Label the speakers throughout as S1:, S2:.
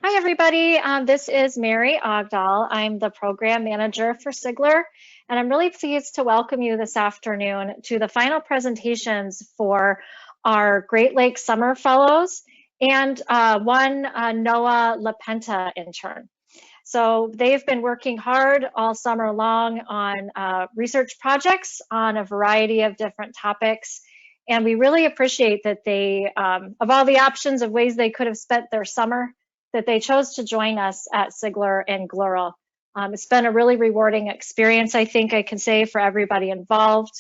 S1: Hi, everybody. This is Mary Ogdahl. I'm the program manager for Sigler, and I'm really pleased to welcome you this afternoon to the final presentations for our Great Lakes Summer Fellows and one NOAA LaPenta intern. So they've been working hard all summer long on research projects on a variety of different topics. And we really appreciate that they, of all the options of ways they could have spent their summer, that they chose to join us at Sigler and GLERL. It's been a really rewarding experience, I think I can say, for everybody involved.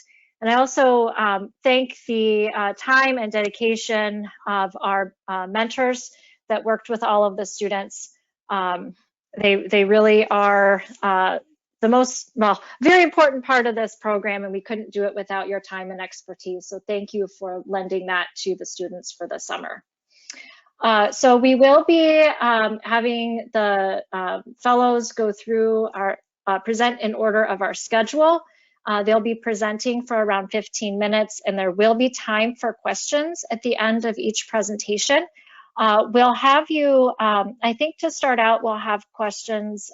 S1: And I also thank the time and dedication of our mentors that worked with all of the students. They really are the most, well, very important part of this program, and we couldn't do it without your time and expertise. So thank you for lending that to the students for the summer. So we will be having the fellows go through our present in order of our schedule. They'll be presenting for around 15 minutes, and there will be time for questions at the end of each presentation. We'll have you, I think to start out, we'll have questions.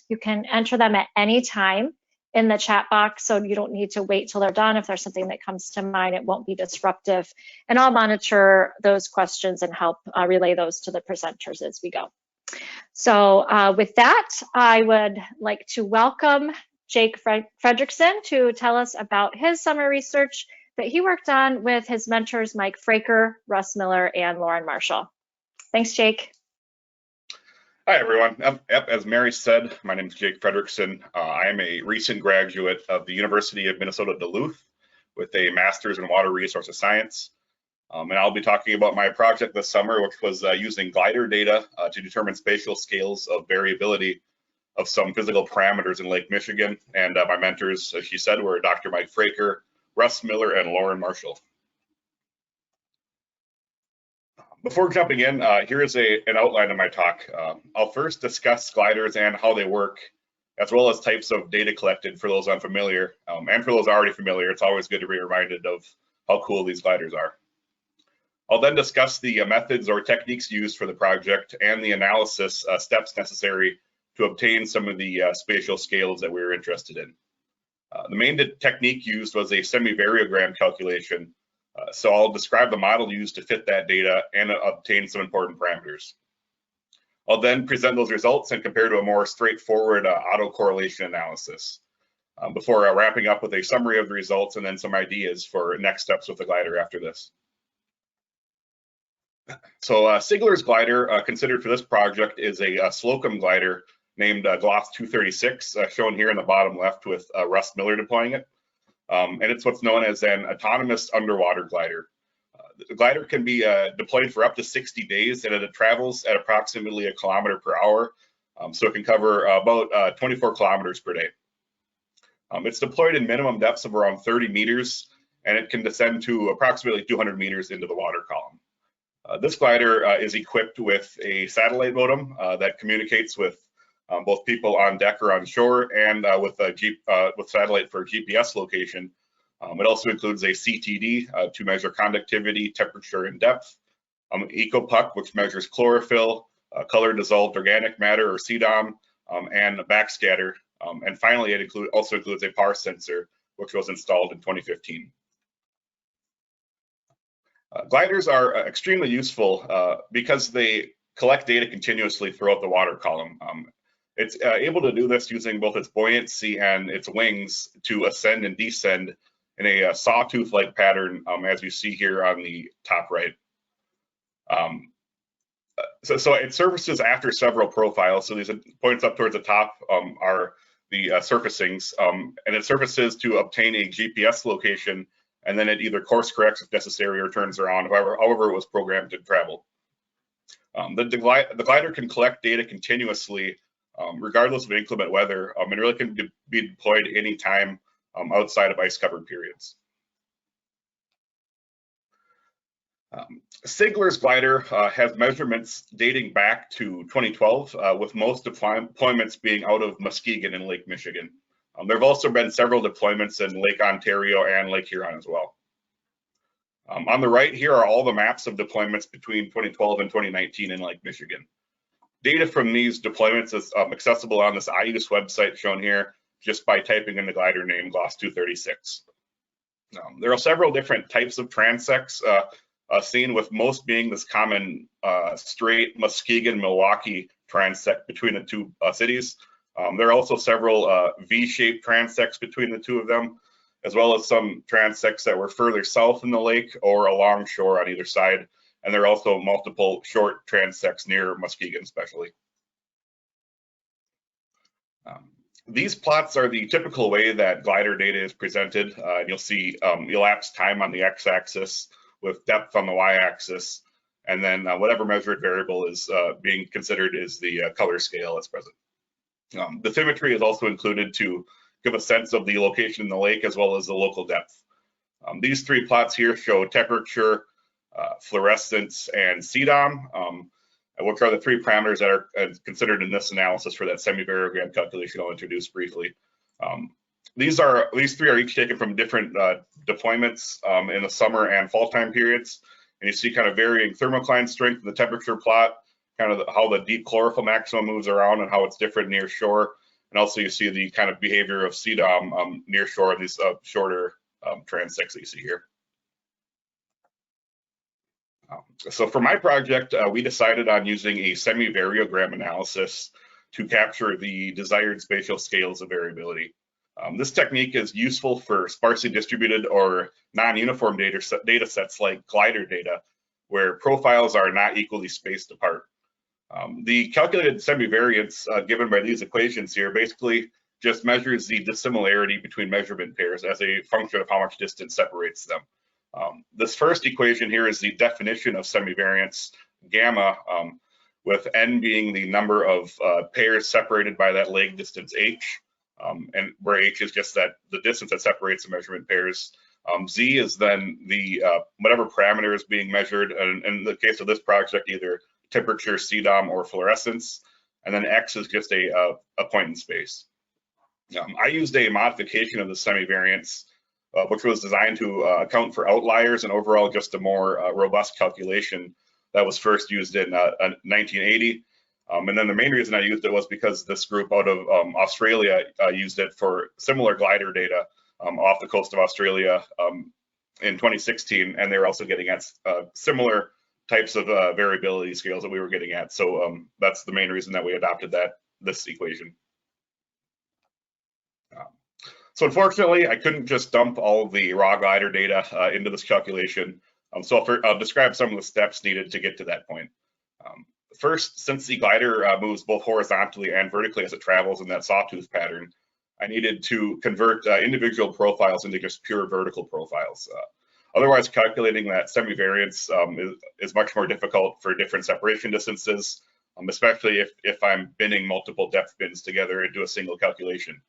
S1: You can enter them at any time in the chat box, so you don't need to wait till they're done. If there's something that comes to mind, it won't be disruptive. And I'll monitor those questions and help relay those to the presenters as we go. So with that, I would like to welcome Jake Fredrickson to tell us about his summer research that he worked on with his mentors, Mike Fraker, Russ Miller, and Lauren Marshall. Thanks, Jake.
S2: Hi, everyone. As Mary said, my name is Jake Fredrickson. I am a recent graduate of the University of Minnesota Duluth with a master's in water resources science. And I'll be talking about my project this summer, which was using glider data to determine spatial scales of variability of some physical parameters in Lake Michigan. And my mentors, as she said, were Dr. Mike Fraker, Russ Miller, and Lauren Marshall. Before jumping in, here is an outline of my talk. I'll first discuss gliders and how they work, as well as types of data collected for those unfamiliar. And for those already familiar, it's always good to be reminded of how cool these gliders are. I'll then discuss the methods or techniques used for the project and the analysis steps necessary to obtain some of the spatial scales that we were interested in. The main technique used was a Semivariogram calculation. So I'll describe the model used to fit that data and obtain some important parameters. I'll then present those results and compare to a more straightforward autocorrelation analysis before wrapping up with a summary of the results and then some ideas for next steps with the glider after this. So Sigler's glider considered for this project is a Slocum glider named Gloss 236, shown here in the bottom left with Russ Miller deploying it. And it's what's known as an autonomous underwater glider. The glider can be deployed for up to 60 days, and it travels at approximately 1 kilometer per hour. So it can cover about 24 kilometers per day. It's deployed in minimum depths of around 30 meters, and it can descend to approximately 200 meters into the water column. This glider is equipped with a satellite modem that communicates with both people on deck or on shore, and with satellite for GPS location. It also includes a CTD to measure conductivity, temperature, and depth, EcoPuck, which measures chlorophyll, color dissolved organic matter or CDOM, and a backscatter. And finally, it also includes a power sensor, which was installed in 2015. Gliders are extremely useful because they collect data continuously throughout the water column. It's able to do this using both its buoyancy and its wings to ascend and descend in a sawtooth-like pattern, as you see here on the top right. So it surfaces after several profiles. So these points up towards the top are the surfacings, and it surfaces to obtain a GPS location, and then it either course corrects if necessary or turns around, however it was programmed to travel. The glider can collect data continuously regardless of inclement weather, and really can be deployed anytime outside of ice-covered periods. Sigler's glider has measurements dating back to 2012, with most deployments being out of Muskegon in Lake Michigan. There have also been several deployments in Lake Ontario and Lake Huron as well. On the right here are all the maps of deployments between 2012 and 2019 in Lake Michigan. Data from these deployments is accessible on this IUS website shown here just by typing in the glider name GLOS 236. There are several different types of transects seen, with most being this common straight Muskegon-Milwaukee transect between the two cities. There are also several V-shaped transects between the two of them, as well as some transects that were further south in the lake or along shore on either side. And there are also multiple short transects near Muskegon especially. These plots are the typical way that glider data is presented. You'll see elapsed time on the x-axis with depth on the y-axis, and then whatever measured variable is being considered is the color scale that's present. Bathymetry is also included to give a sense of the location in the lake as well as the local depth. These three plots here show temperature, fluorescence, and CDOM, which are the three parameters that are considered in this analysis for that semi-variogram calculation I'll introduce briefly. These three are each taken from different deployments in the summer and fall time periods. And you see kind of varying thermocline strength in the temperature plot, kind of how the deep chlorophyll maximum moves around and how it's different near shore. And also you see the kind of behavior of CDOM near shore in these shorter transects that you see here. So for my project, we decided on using a semi-variogram analysis to capture the desired spatial scales of variability. This technique is useful for sparsely distributed or non-uniform data sets like glider data, where profiles are not equally spaced apart. The calculated semivariance given by these equations here basically just measures the dissimilarity between measurement pairs as a function of how much distance separates them. This first equation here is the definition of semivariance, gamma, with n being the number of pairs separated by that leg distance h, and where h is just the distance that separates the measurement pairs. Z is then the whatever parameter is being measured, and in the case of this project, either temperature, CDOM, or fluorescence, and then x is just a point in space. I used a modification of the semivariance, which was designed to account for outliers and overall just a more robust calculation that was first used in 1980. And then the main reason I used it was because this group out of Australia used it for similar glider data off the coast of Australia in 2016, and they were also getting at similar types of variability scales that we were getting at. So that's the main reason that we adopted this equation. So unfortunately, I couldn't just dump all of the raw glider data into this calculation. So I'll describe some of the steps needed to get to that point. First, since the glider moves both horizontally and vertically as it travels in that sawtooth pattern, I needed to convert individual profiles into just pure vertical profiles. Otherwise, calculating that semivariance is much more difficult for different separation distances, especially if I'm binning multiple depth bins together into a single calculation.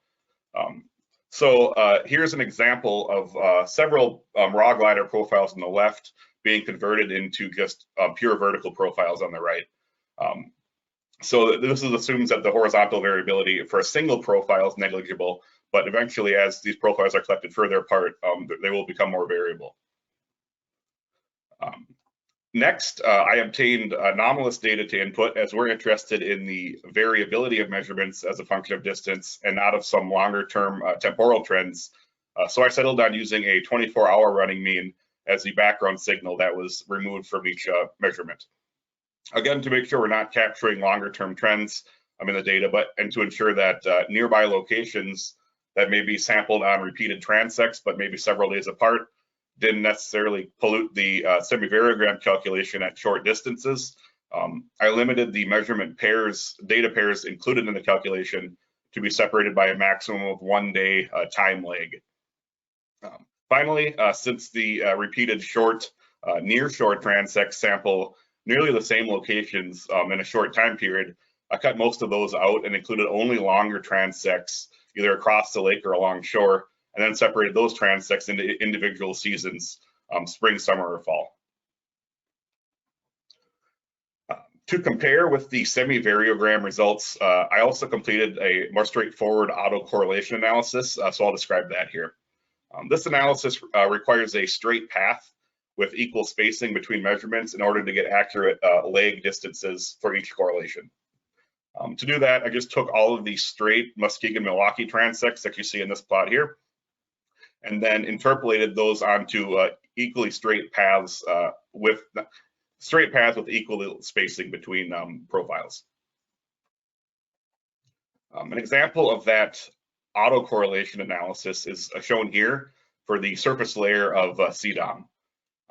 S2: So here's an example of several raw glider profiles on the left being converted into just pure vertical profiles on the right. So this assumes that the horizontal variability for a single profile is negligible, but eventually as these profiles are collected further apart, they will become more variable. Next, I obtained anomalous data to input, as we're interested in the variability of measurements as a function of distance and not of some longer term temporal trends. So I settled on using a 24-hour running mean as the background signal that was removed from each measurement. Again, to make sure we're not capturing longer term trends in the data, and to ensure that nearby locations that may be sampled on repeated transects, but maybe several days apart, didn't necessarily pollute the semivariogram calculation at short distances. I limited the measurement data pairs included in the calculation to be separated by a maximum of 1 day time lag. Finally, since the repeated near shore transects sample nearly the same locations in a short time period, I cut most of those out and included only longer transects, either across the lake or along shore, and then separated those transects into individual seasons, spring, summer, or fall. To compare with the semi-variogram results, I also completed a more straightforward autocorrelation analysis, so I'll describe that here. This analysis requires a straight path with equal spacing between measurements in order to get accurate leg distances for each correlation. To do that, I just took all of these straight Muskegon-Milwaukee transects that you see in this plot here, and then interpolated those onto equally straight paths with equal spacing between profiles. An example of that autocorrelation analysis is shown here for the surface layer of CDOM.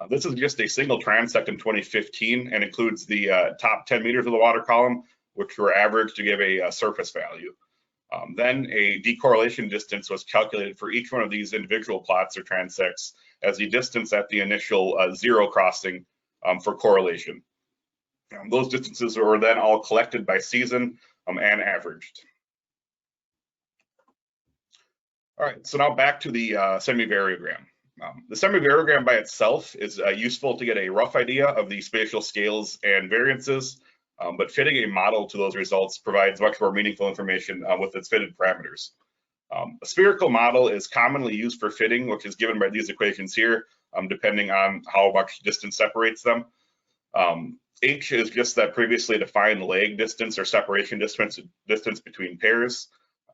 S2: This is just a single transect in 2015 and includes the top 10 meters of the water column, which were averaged to give a surface value. Then a decorrelation distance was calculated for each one of these individual plots or transects as the distance at the initial zero crossing for correlation. Those distances were then all collected by season and averaged. All right, so now back to the semivariogram. The semivariogram by itself is useful to get a rough idea of the spatial scales and variances, but fitting a model to those results provides much more meaningful information with its fitted parameters. A spherical model is commonly used for fitting, which is given by these equations here, depending on how much distance separates them. H is just that previously defined lag distance or separation distance between pairs.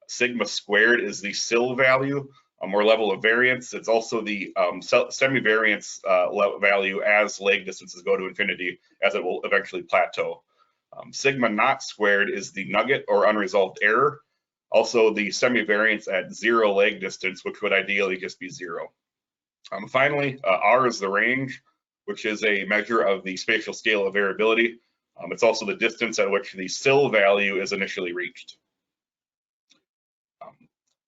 S2: Sigma squared is the SIL value or level of variance. It's also the semivariance value as lag distances go to infinity, as it will eventually plateau. Sigma naught squared is the nugget or unresolved error. Also the semivariance at zero lag distance, which would ideally just be zero. Finally, R is the range, which is a measure of the spatial scale of variability. It's also the distance at which the SIL value is initially reached.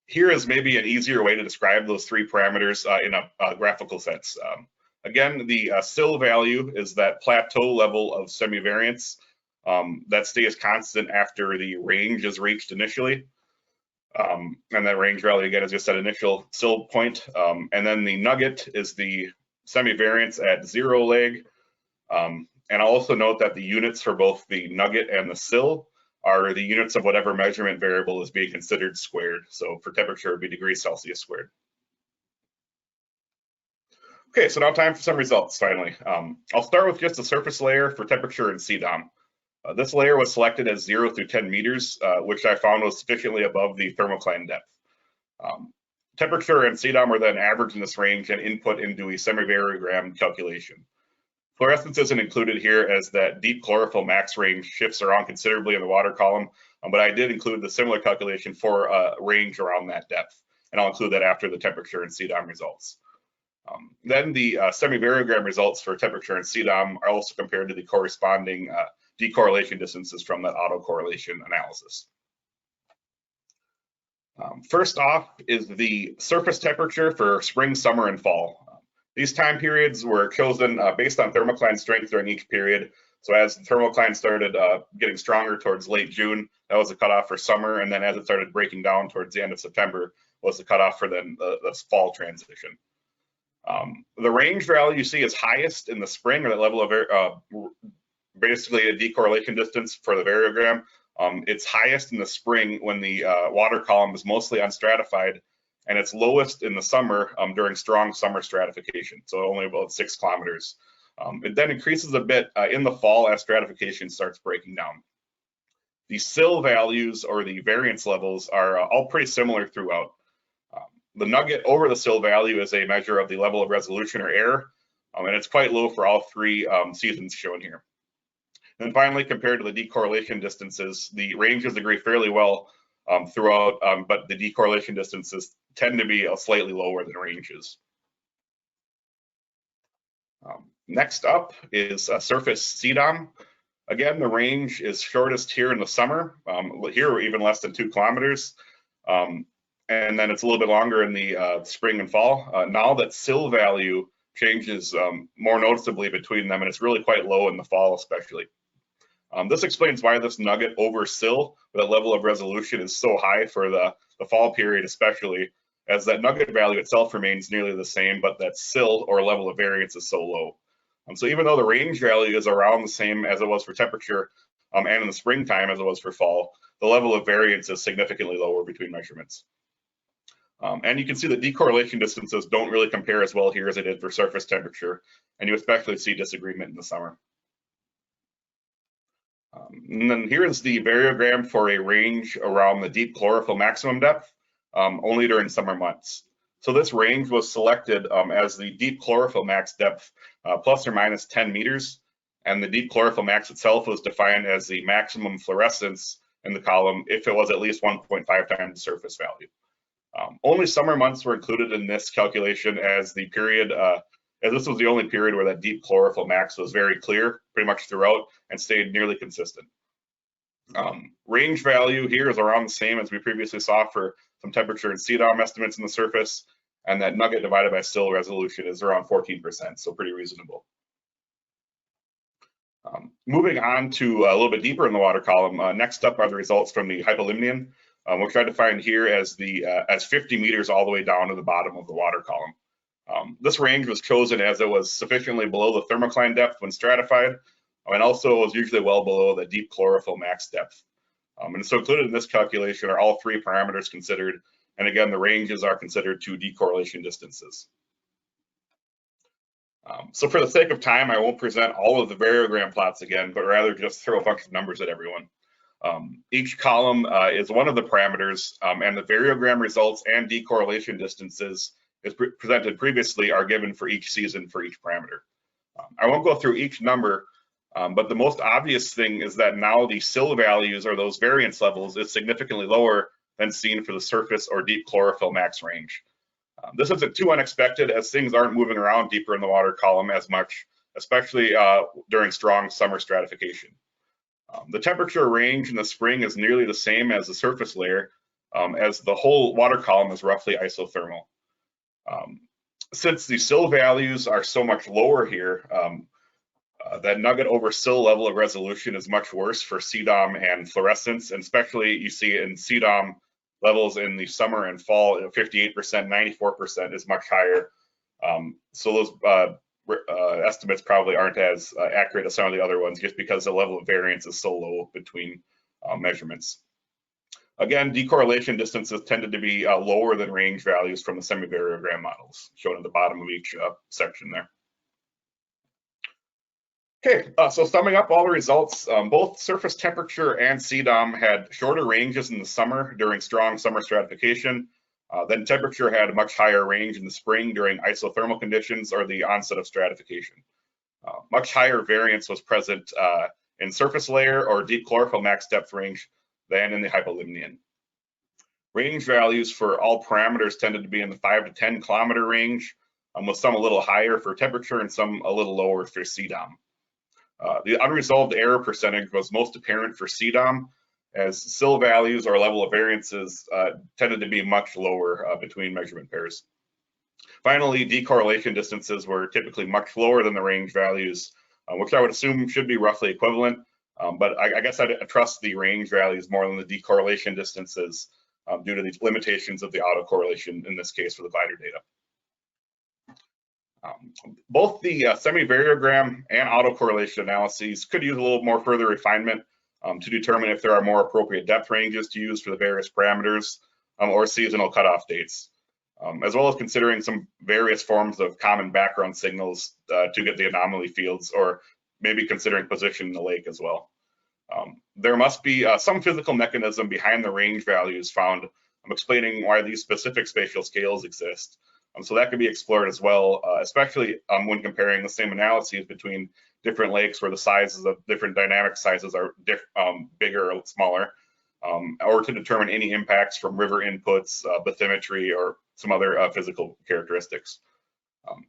S2: Here is maybe an easier way to describe those three parameters in a graphical sense. Again, the SIL value is that plateau level of semivariance that stays constant after the range is reached initially. And that range value, again, is just that initial SIL point. And then the nugget is the semivariance at zero lag. And I'll also note that the units for both the nugget and the SIL are the units of whatever measurement variable is being considered squared. So for temperature, it would be degrees Celsius squared. Okay, so now time for some results, finally. I'll start with just the surface layer for temperature and CDOM. This layer was selected as 0 through 10 meters, which I found was sufficiently above the thermocline depth. Temperature and CDOM were then averaged in this range and input into a semivariogram calculation. Fluorescence isn't included here as that deep chlorophyll max range shifts around considerably in the water column, but I did include the similar calculation for a range around that depth, and I'll include that after the temperature and CDOM results. Then the semivariogram results for temperature and CDOM are also compared to the corresponding decorrelation distances from that autocorrelation analysis. First off is the surface temperature for spring, summer, and fall. These time periods were chosen based on thermocline strength during each period. So as the thermocline started getting stronger towards late June, that was the cutoff for summer. And then as it started breaking down towards the end of September was the cutoff for then the fall transition. The range value you see is highest in the spring, or that level of basically a decorrelation distance for the variogram. It's highest in the spring when the water column is mostly unstratified, and it's lowest in the summer during strong summer stratification, so only about 6 kilometers. It then increases a bit in the fall as stratification starts breaking down. The SIL values, or the variance levels, are all pretty similar throughout. The nugget over the SIL value is a measure of the level of resolution or error, and it's quite low for all three seasons shown here. And finally, compared to the decorrelation distances, the ranges agree fairly well throughout, but the decorrelation distances tend to be slightly lower than ranges. Next up is surface CDOM. Again, the range is shortest here in the summer. Here we're even less than 2 kilometers. And then it's a little bit longer in the spring and fall. Now that SIL value changes more noticeably between them, and it's really quite low in the fall especially. This explains why this nugget over SIL, the level of resolution, is so high for the fall period especially, as that nugget value itself remains nearly the same, but that SIL, or level of variance, is so low. So even though the range value is around the same as it was for temperature and in the springtime as it was for fall, the level of variance is significantly lower between measurements. And you can see that decorrelation distances don't really compare as well here as they did for surface temperature, and you especially see disagreement in the summer. And then here's the variogram for a range around the deep chlorophyll maximum depth, only during summer months. So this range was selected as the deep chlorophyll max depth plus or minus 10 meters, and the deep chlorophyll max itself was defined as the maximum fluorescence in the column if it was at least 1.5 times the surface value. Only summer months were included in this calculation as the period, as this was the only period where that deep chlorophyll max was very clear pretty much throughout and stayed nearly consistent. Range value here is around the same as we previously saw for some temperature and CDOM estimates in the surface, and that nugget divided by still resolution is around 14%, so pretty reasonable. Moving on to a little bit deeper in the water column, next up are the results from the hypolimnion. We're trying to find here as 50 meters all the way down to the bottom of the water column. This range was chosen as it was sufficiently below the thermocline depth when stratified, and also was usually well below the deep chlorophyll max depth. And so included in this calculation are all three parameters considered, and again, the ranges are considered to decorrelation distances. So for the sake of time, I won't present all of the variogram plots again, but rather just throw a bunch of numbers at everyone. Each column is one of the parameters, and the variogram results and decorrelation distances as presented previously are given for each season for each parameter. I won't go through each number, but the most obvious thing is that now the SIL values, or those variance levels, is significantly lower than seen for the surface or deep chlorophyll max range. This isn't too unexpected as things aren't moving around deeper in the water column as much, especially during strong summer stratification. The temperature range in the spring is nearly the same as the surface layer, as the whole water column is roughly isothermal. Since the SIL values are so much lower here, that nugget over SIL level of resolution is much worse for CDOM and fluorescence, and especially you see in CDOM levels in the summer and fall, 58%, 94% is much higher. So those estimates probably aren't as accurate as some of the other ones just because the level of variance is so low between measurements. Again, decorrelation distances tended to be lower than range values from the semivariogram models, shown at the bottom of each section there. Okay, so summing up all the results, both surface temperature and CDOM had shorter ranges in the summer during strong summer stratification. Then temperature had a much higher range in the spring during isothermal conditions or the onset of stratification. Much higher variance was present in surface layer or deep chlorophyll max depth range than in the hypolimnion. Range values for all parameters tended to be in the 5 to 10 kilometer range, with some a little higher for temperature and some a little lower for CDOM. The unresolved error percentage was most apparent for CDOM, as SIL values or level of variances tended to be much lower between measurement pairs. Finally, decorrelation distances were typically much lower than the range values, which I would assume should be roughly equivalent, but I guess I trust the range values more than the decorrelation distances due to the limitations of the autocorrelation, in this case for the glider data. Both the semivariogram and autocorrelation analyses could use a little more further refinement to determine if there are more appropriate depth ranges to use for the various parameters or seasonal cutoff dates, as well as considering some various forms of common background signals to get the anomaly fields, or maybe considering position in the lake as well. There must be some physical mechanism behind the range values found explaining why these specific spatial scales exist. So that could be explored as well, especially when comparing the same analyses between different lakes where the sizes of different dynamic sizes are bigger or smaller, or to determine any impacts from river inputs, bathymetry, or some other physical characteristics.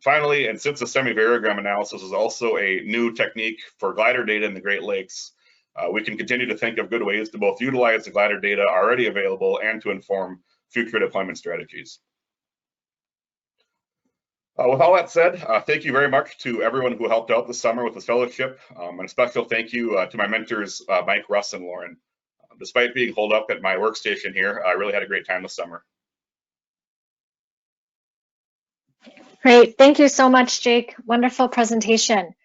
S2: Finally, and since the semivariogram analysis is also a new technique for glider data in the Great Lakes, we can continue to think of good ways to both utilize the glider data already available and to inform future deployment strategies. With all that said, thank you very much to everyone who helped out this summer with this fellowship, and a special thank you to my mentors, Mike, Russ, and Lauren. Despite being holed up at my workstation here, I really had a great time this summer.
S1: Great, thank you so much, Jake. Wonderful presentation.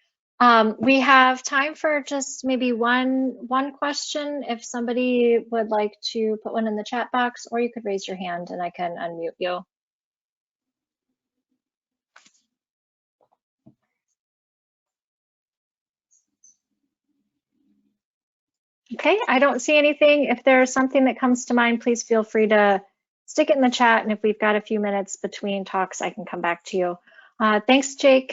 S1: We have time for just maybe one question. If somebody would like to put one in the chat box, or you could raise your hand and I can unmute you. Okay, I don't see anything. If there's something that comes to mind, please feel free to stick it in the chat. And if we've got a few minutes between talks, I can come back to you. Thanks, Jake.